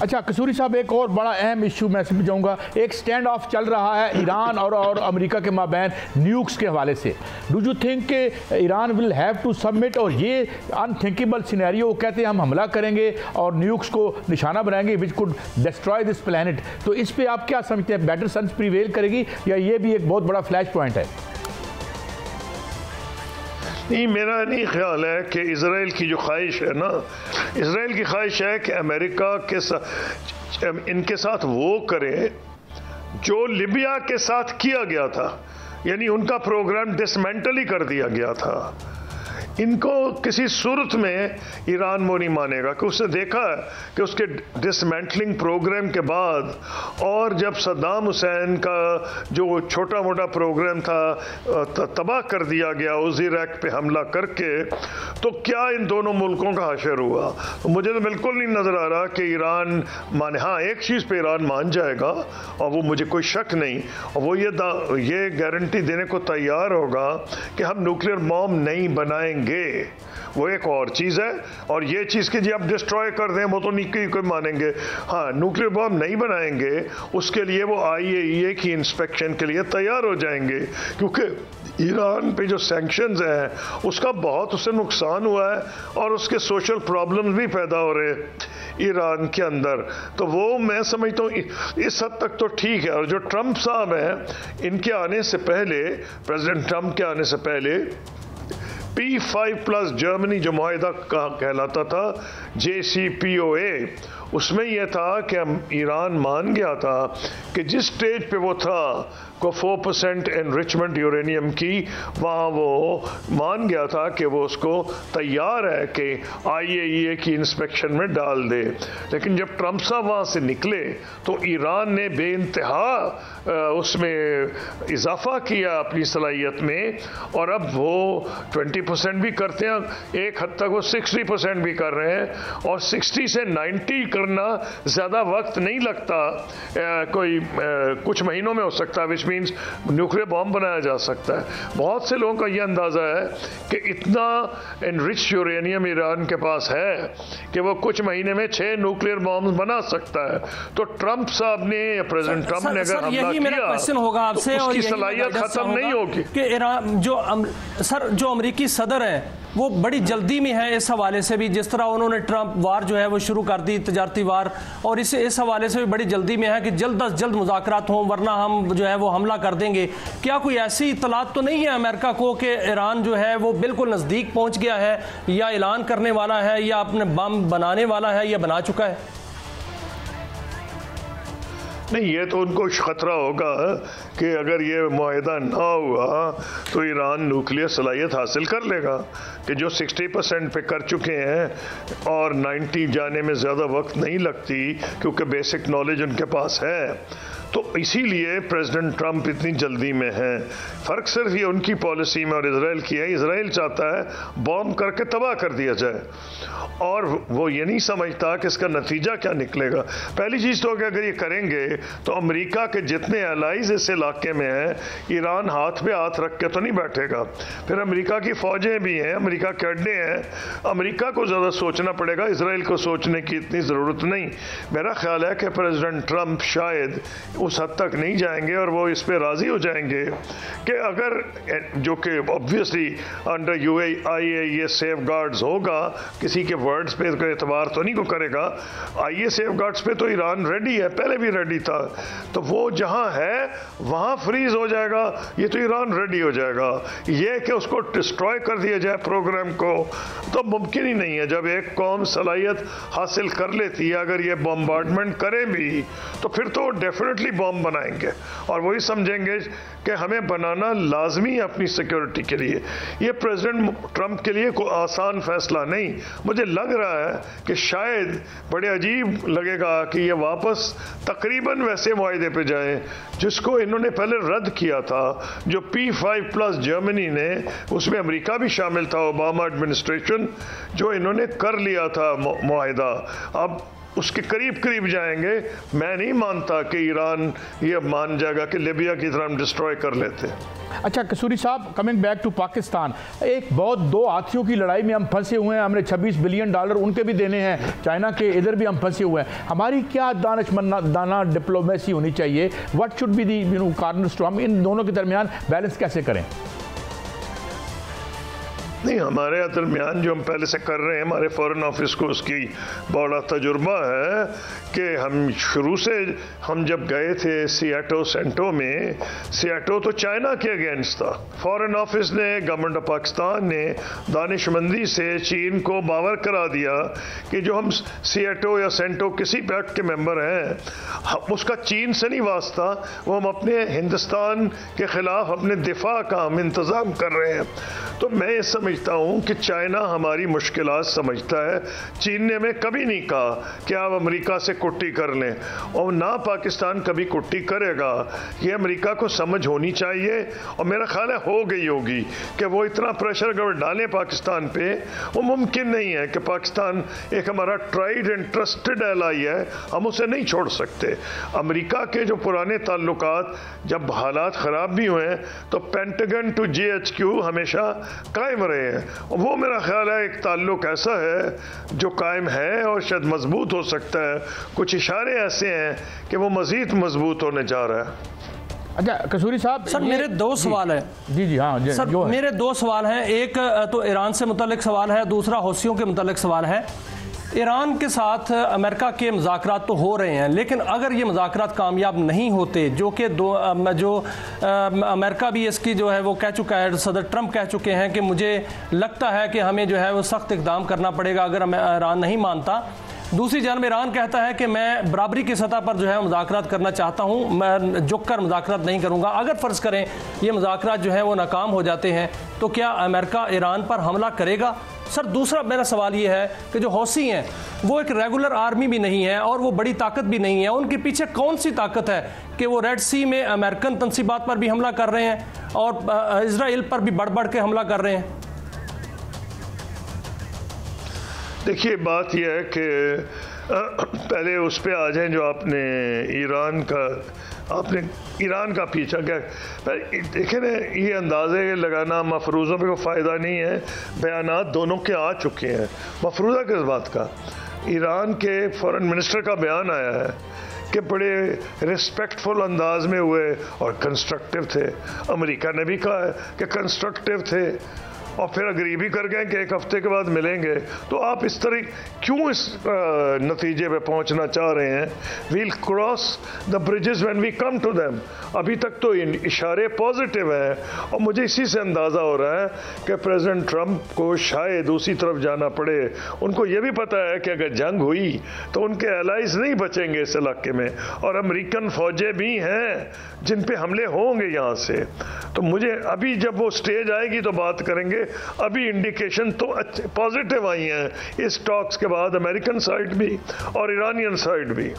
अच्छा कसूरी साहब, एक और बड़ा अहम इशू मैं समझाऊंगा, एक स्टैंड ऑफ चल रहा है ईरान और अमेरिका के माबैन न्यूक्स के हवाले से। डू यू थिंक कि Iran will have to submit, और ये अनथिंकेबल सिनेरियो, वो कहते हैं हम हमला करेंगे और न्यूक्स को निशाना बनाएंगे which could destroy this planet, तो इस पर आप क्या समझते हैं, बेटर सेंस प्रिवेल करेगी या ये भी एक बहुत बड़ा फ्लैश पॉइंट है? नहीं, मेरा नहीं ख्याल है कि इसराइल की जो ख्वाहिश है ना, इसराइल की ख्वाहिश है कि अमेरिका के साथ इनके साथ वो करें जो लिबिया के साथ किया गया था, यानी उनका प्रोग्राम डिसमेंटल ही कर दिया गया था। इनको किसी सूरत में ईरान वो नहीं मानेगा कि उसने देखा कि उसके डिसमेंटलिंग प्रोग्राम के बाद और जब सद्दाम हुसैन का जो छोटा मोटा प्रोग्राम था तबाह कर दिया गया उस इराक पे हमला करके, तो क्या इन दोनों मुल्कों का हशर हुआ। तो मुझे तो बिल्कुल नहीं नज़र आ रहा कि ईरान माने। हाँ, एक चीज़ पे ईरान मान जाएगा और वो मुझे कोई शक नहीं, और वो ये गारंटी देने को तैयार होगा कि हम न्यूक्लियर बॉम्ब नहीं बनाएंगे। वो एक और चीज़ है, और ये चीज़ कि जी आप डिस्ट्रॉय कर दें वो तो नहीं कोई मानेंगे। हाँ, न्यूक्लियर बॉम्ब नहीं बनाएंगे, उसके लिए वो IAEA की इंस्पेक्शन के लिए तैयार हो जाएंगे, क्योंकि ईरान पे जो सैंक्शंस हैं उसका बहुत उससे नुकसान हुआ है और उसके सोशल प्रॉब्लम्स भी पैदा हो रहे हैं ईरान के अंदर। तो वो मैं समझता हूँ इस हद तक तो ठीक है। और जो ट्रंप साहब हैं, इनके आने से पहले, प्रेसिडेंट ट्रंप के आने से पहले P5+ जर्मनी जो मुआहिदा कहलाता था, JCPOA, उसमें यह था कि ईरान मान गया था कि जिस स्टेज पे वो था को 4% एनरिचमेंट यूरेनियम की, वहाँ वो मान गया था कि वो उसको तैयार है कि IAEA की इंस्पेक्शन में डाल दे। लेकिन जब ट्रंप साहब वहाँ से निकले तो ईरान ने बेइंतहा उसमें इजाफा किया अपनी सलाहियत में, और अब वो 20% भी करते हैं, एक हद तक वो 60% भी कर रहे हैं, और 60 से 90 करना ज़्यादा वक्त नहीं लगता, कुछ महीनों में हो सकता है, विच मीन्स न्यूक्लियर बॉम्ब बनाया जा सकता है। बहुत से लोगों का यह अंदाज़ा है कि इतना एनरिच यूरेनियम ईरान के पास है कि वो कुछ महीने में 6 न्यूक्लियर बॉम्ब बना सकता है। तो ट्रंप साहब ने, प्रेसिडेंट ट्रंप ने अगर हमला किया, मेरा क्वेश्चन होगा आपसे, तो उसकी सलाहियत खत्म नहीं होगी कि ईरान जो अमेरिकी सदर है वो बड़ी जल्दी में है इस हवाले से भी, जिस तरह उन्होंने ट्रंप वार जो है वो शुरू कर दी, तजारती वार, और इस हवाले से भी बड़ी जल्दी में है कि जल्द अज जल्द मुज़ाकरात हों वरना हम जो है वो हमला कर देंगे। क्या कोई ऐसी इत्तलात तो नहीं है अमेरिका को कि ईरान जो है वो बिल्कुल नज़दीक पहुंच गया है, या ऐलान करने वाला है, या अपने बम बनाने वाला है, या बना चुका है? नहीं, ये तो उनको खतरा होगा कि अगर ये मुआहिदा ना हुआ तो ईरान न्यूक्लियर सलाहियत हासिल कर लेगा, कि जो 60% पे कर चुके हैं और 90 जाने में ज़्यादा वक्त नहीं लगती क्योंकि बेसिक नॉलेज उनके पास है। तो इसीलिए प्रेसिडेंट ट्रंप इतनी जल्दी में है। फ़र्क सिर्फ ये उनकी पॉलिसी में और इसराइल की है। इसराइल चाहता है बॉम्ब करके तबाह कर दिया जाए, और वो ये नहीं समझता कि इसका नतीजा क्या निकलेगा। पहली चीज़ तो अगर ये करेंगे तो अमेरिका के जितने एलाइज इस इलाके में हैं, ईरान हाथ पे हाथ रख के तो नहीं बैठेगा। फिर अमेरिका की फ़ौजें भी हैं, अमेरिका के अड्डे हैं, अमेरिका को ज़्यादा सोचना पड़ेगा, इसराइल को सोचने की इतनी ज़रूरत नहीं। मेरा ख्याल है कि प्रेसिडेंट ट्रंप शायद उस हद तक नहीं जाएंगे और वो इस पे राज़ी हो जाएंगे कि अगर, जो कि obviously under IAEA safe guards होगा, किसी के वर्ड्स पे कोई एतबार तो नहीं को करेगा, IAEA सेफ गार्ड्स पे तो ईरान रेडी है, पहले भी रेडी था, तो वो जहाँ है वहाँ फ्रीज हो जाएगा, ये तो ईरान रेडी हो जाएगा। ये कि उसको डिस्ट्रॉय कर दिया जाए प्रोग्राम को, तो मुमकिन ही नहीं है। जब एक कौम सलाहियत हासिल कर लेती है, अगर ये बॉम्बार्डमेंट करे भी तो फिर तो डेफिनेटली बॉम्ब बनाएंगे, और वही समझेंगे कि हमें बनाना लाजमी है अपनी सिक्योरिटी के लिए। ये प्रेसिडेंट ट्रंप के लिए कोई आसान फैसला नहीं। मुझे लग रहा है कि शायद बड़े अजीब लगेगा कि ये वापस तकरीबन वैसे मुआहिदे पे जाएं जिसको इन्होंने पहले रद्द किया था, जो P5+ जर्मनी ने, उसमें अमेरिका भी शामिल था, ओबामा एडमिनिस्ट्रेशन, जो इन्होंने कर लिया था मुआहिदा। अब उसके करीब करीब जाएंगे। मैं नहीं मानता कि ईरान ये मान जाएगा कि लीबिया की तरह हम डिस्ट्रॉय कर लेते हैं। अच्छा कसूरी साहब, कमिंग बैक टू पाकिस्तान, एक बहुत दो हाथियों की लड़ाई में हम फंसे हुए हैं। हमने 26 बिलियन डॉलर उनके भी देने हैं, चाइना के इधर भी हम फंसे हुए हैं। हमारी क्या दाना डिप्लोमेसी होनी चाहिए? What should be the cornerstone? हम इन दोनों के दरमियान बैलेंस कैसे करें? नहीं, हमारे दरमियान जो हम पहले से कर रहे हैं, हमारे फॉरेन ऑफिस को उसकी बड़ा तजुर्बा है कि हम शुरू से, हम जब गए थे सियाटो सेंटो में, सियाटो तो चाइना के अगेंस्ट था। फॉरेन ऑफिस ने, गवर्नमेंट ऑफ पाकिस्तान ने दानिशमंदी से चीन को बावर करा दिया कि जो हम सियाटो या सेंटो किसी पैक्ट के मेंबर हैं, उसका चीन से नहीं वास्ता, वो हम अपने हिंदुस्तान के खिलाफ अपने दिफा का हम इंतज़ाम कर रहे हैं। तो मैं ये समझता हूँ कि चाइना हमारी मुश्किलात समझता है। चीन ने हमें कभी नहीं कहा कि आप अमेरिका से कुट्टी कर लें, और ना पाकिस्तान कभी कुट्टी करेगा। ये अमेरिका को समझ होनी चाहिए, और मेरा ख्याल है हो गई होगी कि वो इतना प्रेशर अगर डालें पाकिस्तान पे, वो मुमकिन नहीं है कि पाकिस्तान एक हमारा ट्राइड एंड ट्रस्टेड एलाई है, हम उसे नहीं छोड़ सकते। अमेरिका के जो पुराने ताल्लुकात, जब हालात ख़राब भी हुए हैं, तो पेंटागन टू GHQ हमेशा कायम रहे हैं, और वो मेरा ख्याल है एक ताल्लुक ऐसा है जो कायम है और शायद मजबूत हो सकता है। कुछ इशारे ऐसे हैं कि वो मजीद मजबूत होने जा रहा है। अच्छा कसूरी साहब, सर मेरे दो सवाल हैं। जी हाँ सर मेरे दो सवाल हैं। एक तो ईरान से मुतल्लिक सवाल है, दूसरा हौसियों के मुतल्लिक सवाल है। ईरान के साथ अमेरिका के मुज़ाकरात तो हो रहे हैं, लेकिन अगर ये मुज़ाकरात कामयाब नहीं होते, जो कि अमेरिका भी इसकी जो है वो कह चुका है, सदर ट्रंप कह चुके हैं कि मुझे लगता है कि हमें जो है वो सख्त इक़दाम करना पड़ेगा अगर ईरान नहीं मानता। दूसरी जानब ईरान कहता है कि मैं बराबरी की सतह पर जो है मुज़ाकरात करना चाहता हूँ, मैं झुक कर मुज़ाकरात नहीं करूँगा। अगर फ़र्ज़ करें ये मुज़ाकरात जो है वो नाकाम हो जाते हैं, तो क्या अमेरिका ईरान पर हमला करेगा? सर दूसरा मेरा सवाल ये है कि जो हौसी हैं वो एक रेगुलर आर्मी भी नहीं है और वो बड़ी ताकत भी नहीं है। उनके पीछे कौन सी ताकत है कि वो रेड सी में अमेरिकन तंसीबात पर भी हमला कर रहे हैं और इजराइल पर भी बढ़ बढ़ के हमला कर रहे हैं? देखिए, बात यह है कि पहले उस पर आ जाएं जो आपने ईरान का पीछा क्या। देखें ना, ये अंदाजे लगाना मफरूज़ों पे कोई फ़ायदा नहीं है। बयानात दोनों के आ चुके हैं। मफरूज़ा किस बात का? ईरान के फॉरेन मिनिस्टर का बयान आया है कि बड़े रिस्पेक्टफुल अंदाज में हुए और कंस्ट्रक्टिव थे। अमेरिका ने भी कहा है कि कंस्ट्रक्टिव थे, और फिर अग्री भी कर गए कि एक हफ्ते के बाद मिलेंगे। तो आप इस तरह क्यों इस नतीजे पे पहुंचना चाह रहे हैं? We'll cross the bridges when we come to them. अभी तक तो इशारे पॉजिटिव हैं, और मुझे इसी से अंदाज़ा हो रहा है कि प्रेसिडेंट ट्रंप को शायद दूसरी तरफ जाना पड़े। उनको ये भी पता है कि अगर जंग हुई तो उनके एलाइज नहीं बचेंगे इस इलाके में, और अमेरिकन फौजें भी हैं जिन पे हमले होंगे यहाँ से। तो मुझे अभी जब वो स्टेज आएगी तो बात करेंगे। अभी इंडिकेशन तो पॉजिटिव आई हैं इस टॉक्स के बाद, अमेरिकन साइड भी और ईरानियन साइड भी।